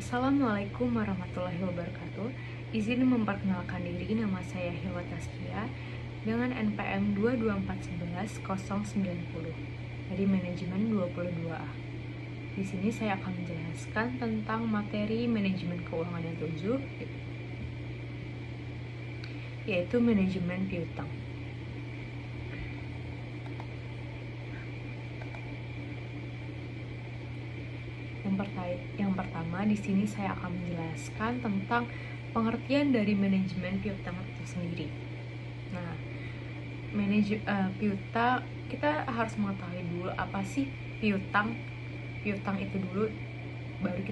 Assalamualaikum warahmatullahi wabarakatuh. Izin memperkenalkan diri, nama saya Hilwa Taskia dengan NPM 22411-090 dari manajemen 22A. Di sini saya akan menjelaskan tentang materi manajemen keuangan yang 7, yaitu manajemen piutang. Yang pertama, di sini saya akan menjelaskan tentang pengertian dari manajemen piutang itu sendiri. Nah, piutang, kita harus mengetahui dulu apa sih piutang. Piutang itu dulu, baru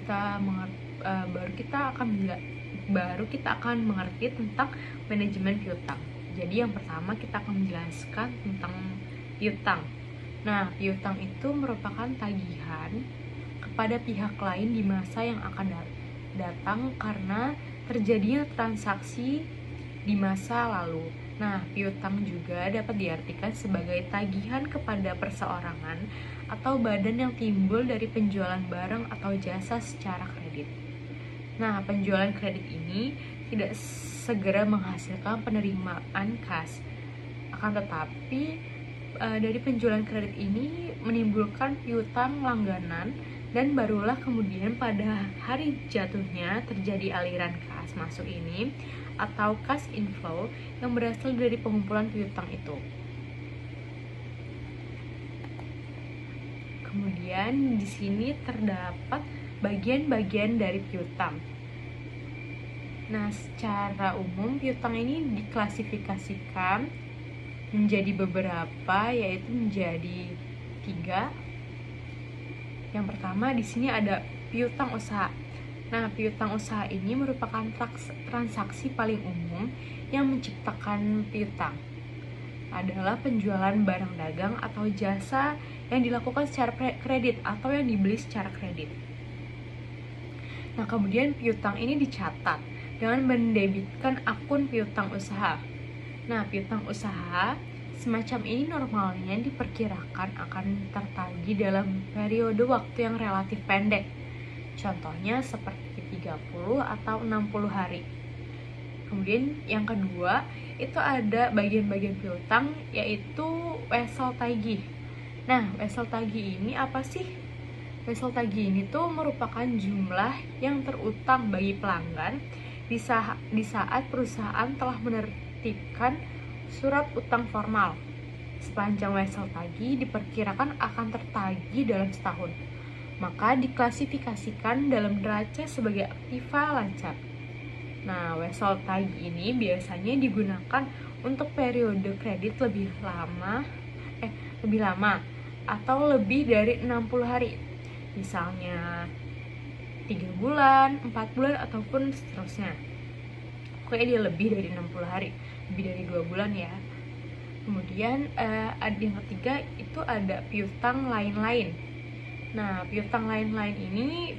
kita akan mengerti tentang manajemen piutang. Jadi yang pertama kita akan menjelaskan tentang piutang. Nah, piutang itu merupakan tagihan pada pihak lain di masa yang akan datang karena terjadinya transaksi di masa lalu. Nah, piutang juga dapat diartikan sebagai tagihan kepada perseorangan atau badan yang timbul dari penjualan barang atau jasa secara kredit. Nah, penjualan kredit ini tidak segera menghasilkan penerimaan kas. Akan tetapi, dari penjualan kredit ini menimbulkan piutang langganan, dan barulah kemudian pada hari jatuhnya terjadi aliran kas masuk ini atau cash inflow yang berasal dari pengumpulan piutang itu. Kemudian di sini terdapat bagian-bagian dari piutang. Nah, secara umum piutang ini diklasifikasikan menjadi beberapa, yaitu menjadi 3. Yang pertama di sini ada piutang usaha. Nah, piutang usaha ini merupakan transaksi paling umum yang menciptakan piutang. Adalah penjualan barang dagang atau jasa yang dilakukan secara kredit atau yang dibeli secara kredit. Nah, kemudian piutang ini dicatat dengan mendebitkan akun piutang usaha. Nah, piutang usaha semacam ini normalnya diperkirakan akan tertagih dalam periode waktu yang relatif pendek. Contohnya seperti 30 atau 60 hari. Kemudian yang kedua, itu ada bagian-bagian piutang, yaitu wesel tagih. Nah, wesel tagih ini apa sih? Wesel tagih ini tuh merupakan jumlah yang terutang bagi pelanggan di saat perusahaan telah menertibkan surat utang formal. Sepanjang wesel tagih diperkirakan akan tertagih dalam setahun, maka diklasifikasikan dalam neraca sebagai aktiva lancar. Nah, wesel tagih ini biasanya digunakan untuk periode kredit lebih lama atau lebih dari 60 hari. Misalnya 3 bulan, 4 bulan, ataupun seterusnya. Pokoknya dia lebih dari 60 hari, lebih dari 2 bulan ya. Kemudian ada yang ketiga, itu ada piutang lain-lain. Nah, piutang lain-lain ini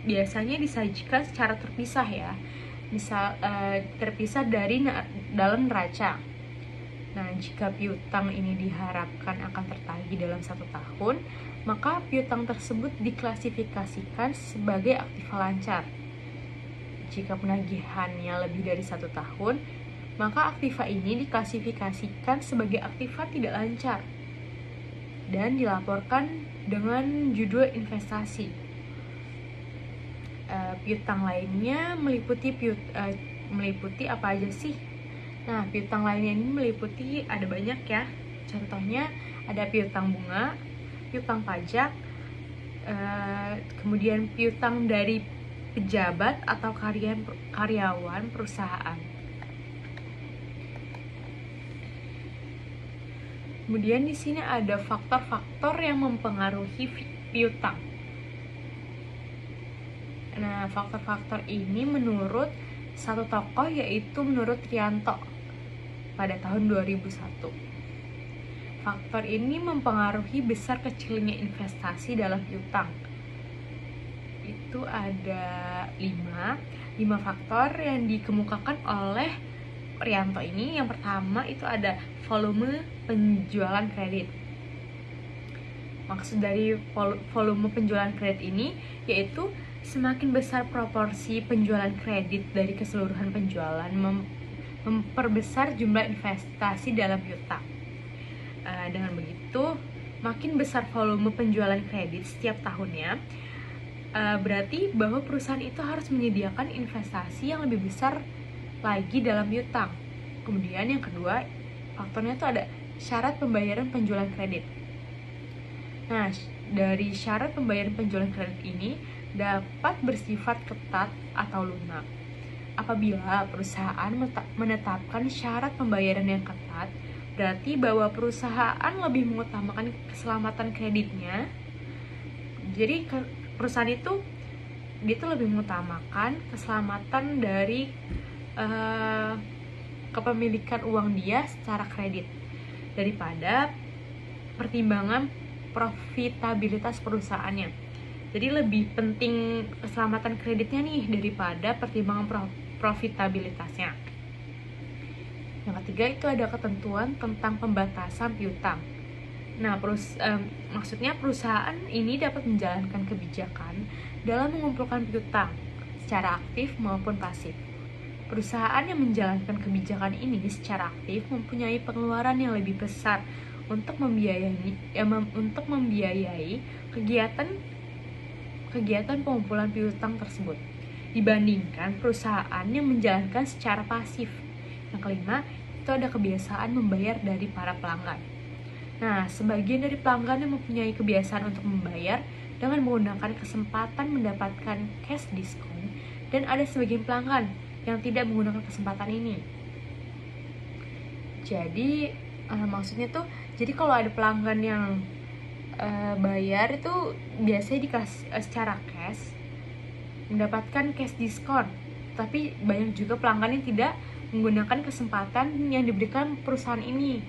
biasanya disajikan secara terpisah ya. Misal terpisah dari dalam neraca. Nah, jika piutang ini diharapkan akan tertagih dalam 1 tahun, maka piutang tersebut diklasifikasikan sebagai aktiva lancar. Jika penagihannya lebih dari 1 tahun, maka aktiva ini diklasifikasikan sebagai aktiva tidak lancar dan dilaporkan dengan judul investasi. Piutang lainnya meliputi apa aja sih? Nah, piutang lainnya ini meliputi ada banyak ya. Contohnya ada piutang bunga, piutang pajak, kemudian piutang dari pejabat atau karyawan perusahaan. Kemudian di sini ada faktor-faktor yang mempengaruhi piutang. Nah, faktor-faktor ini menurut satu tokoh, yaitu menurut Trianto pada tahun 2001. Faktor ini mempengaruhi besar kecilnya investasi dalam piutang. Itu ada 5 faktor yang dikemukakan oleh Rianto ini. Yang pertama itu ada volume penjualan kredit. Maksud dari volume penjualan kredit ini yaitu semakin besar proporsi penjualan kredit dari keseluruhan penjualan memperbesar jumlah investasi dalam piutang. Dengan begitu, makin besar volume penjualan kredit setiap tahunnya, berarti bahwa perusahaan itu harus menyediakan investasi yang lebih besar lagi dalam piutang. Kemudian yang kedua, faktornya itu ada syarat pembayaran penjualan kredit. Nah, dari syarat pembayaran penjualan kredit ini dapat bersifat ketat atau lunak. Apabila perusahaan menetapkan syarat pembayaran yang ketat, berarti bahwa perusahaan lebih mengutamakan keselamatan kreditnya. Jadi perusahaan itu dia tuh lebih mengutamakan keselamatan dari kepemilikan uang dia secara kredit daripada pertimbangan profitabilitas perusahaannya. Jadi lebih penting keselamatan kreditnya nih daripada pertimbangan profitabilitasnya. Yang ketiga itu ada ketentuan tentang pembatasan piutang. Nah, maksudnya perusahaan ini dapat menjalankan kebijakan dalam mengumpulkan piutang secara aktif maupun pasif. Perusahaan yang menjalankan kebijakan ini secara aktif mempunyai pengeluaran yang lebih besar untuk membiayai kegiatan pengumpulan piutang tersebut dibandingkan perusahaan yang menjalankan secara pasif. Yang kelima, itu ada kebiasaan membayar dari para pelanggan. Nah, sebagian dari pelanggan yang mempunyai kebiasaan untuk membayar dengan menggunakan kesempatan mendapatkan cash diskon, dan ada sebagian pelanggan yang tidak menggunakan kesempatan ini. Jadi, maksudnya tuh, jadi kalau ada pelanggan yang bayar itu biasanya dikasih secara cash, mendapatkan cash diskon. Tapi banyak juga pelanggan yang tidak menggunakan kesempatan yang diberikan perusahaan ini.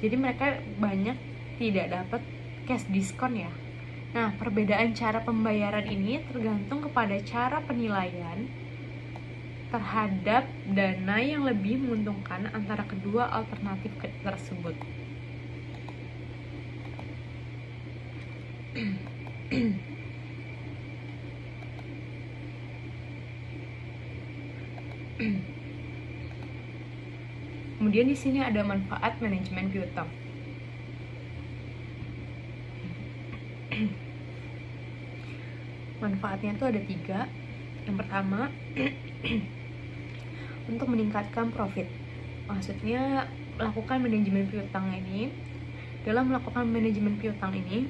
Jadi mereka banyak tidak dapat cash diskon ya. Nah, perbedaan cara pembayaran ini tergantung kepada cara penilaian terhadap dana yang lebih menguntungkan antara kedua alternatif tersebut. Kemudian di sini ada manfaat manajemen piutang. Manfaatnya itu ada 3. Yang pertama, untuk meningkatkan profit. Maksudnya melakukan manajemen piutang ini, dalam melakukan manajemen piutang ini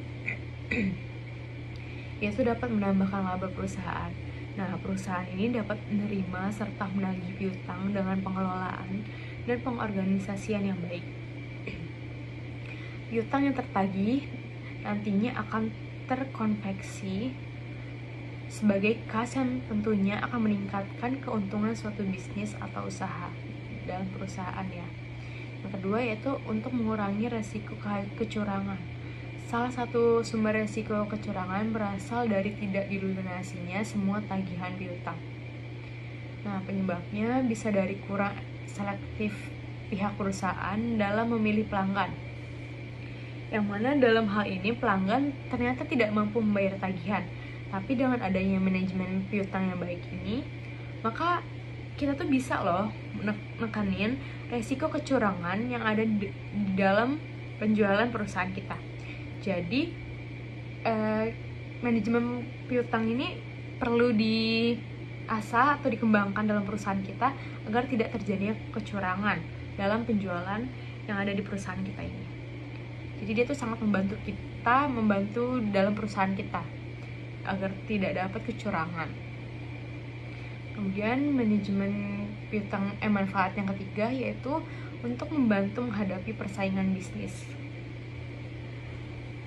yaitu dapat menambahkan laba perusahaan. Nah, perusahaan ini dapat menerima serta menagih piutang dengan pengelolaan dan pengorganisasian yang baik. Piutang yang tertagih nantinya akan terkonveksi sebagai kas yang tentunya akan meningkatkan keuntungan suatu bisnis atau usaha dalam perusahaan ya. Yang kedua yaitu untuk mengurangi resiko kecurangan. Salah satu sumber resiko kecurangan berasal dari tidak dilunasinya semua tagihan piutang. Nah, penyebabnya bisa dari kurang selektif pihak perusahaan dalam memilih pelanggan. Yang mana dalam hal ini pelanggan ternyata tidak mampu membayar tagihan. Tapi dengan adanya manajemen piutang yang baik ini, maka kita tuh bisa loh menekanin resiko kecurangan yang ada di dalam penjualan perusahaan kita. Jadi manajemen piutang ini perlu diasah atau dikembangkan dalam perusahaan kita agar tidak terjadi kecurangan dalam penjualan yang ada di perusahaan kita ini. Jadi dia tuh sangat membantu kita, membantu dalam perusahaan kita agar tidak dapat kecurangan. Kemudian manajemen piutang manfaat yang ketiga yaitu untuk membantu menghadapi persaingan bisnis.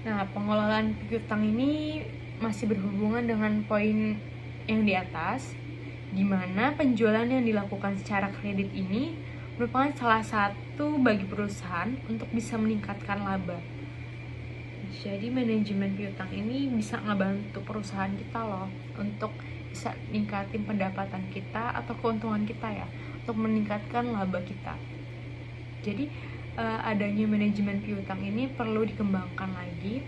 Nah, pengelolaan piutang ini masih berhubungan dengan poin yang di atas, di mana penjualan yang dilakukan secara kredit ini merupakan salah satu bagi perusahaan untuk bisa meningkatkan laba. Jadi manajemen piutang ini bisa ngebantu perusahaan kita loh untuk bisa meningkatin pendapatan kita atau keuntungan kita ya, untuk meningkatkan laba kita. Jadi adanya manajemen piutang ini perlu dikembangkan lagi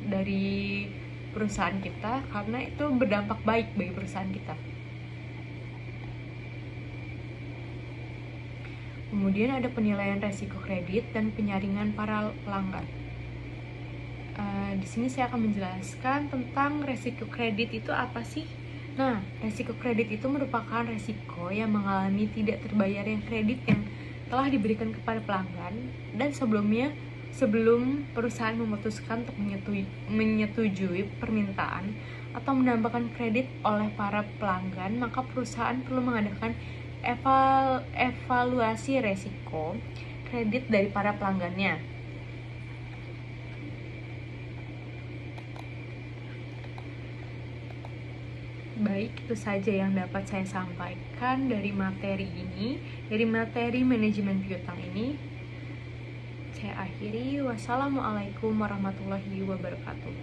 dari perusahaan kita karena itu berdampak baik bagi perusahaan kita. Kemudian ada penilaian resiko kredit dan penyaringan para pelanggan. Di sini saya akan menjelaskan tentang resiko kredit itu apa sih. Nah, resiko kredit itu merupakan resiko yang mengalami tidak terbayarnya kredit yang telah diberikan kepada pelanggan dan sebelum perusahaan memutuskan untuk menyetujui permintaan atau menambahkan kredit oleh para pelanggan, maka perusahaan perlu mengadakan evaluasi resiko kredit dari para pelanggannya. Baik, itu saja yang dapat saya sampaikan dari materi ini, dari materi manajemen piutang ini. Saya akhiri. Wassalamualaikum warahmatullahi wabarakatuh.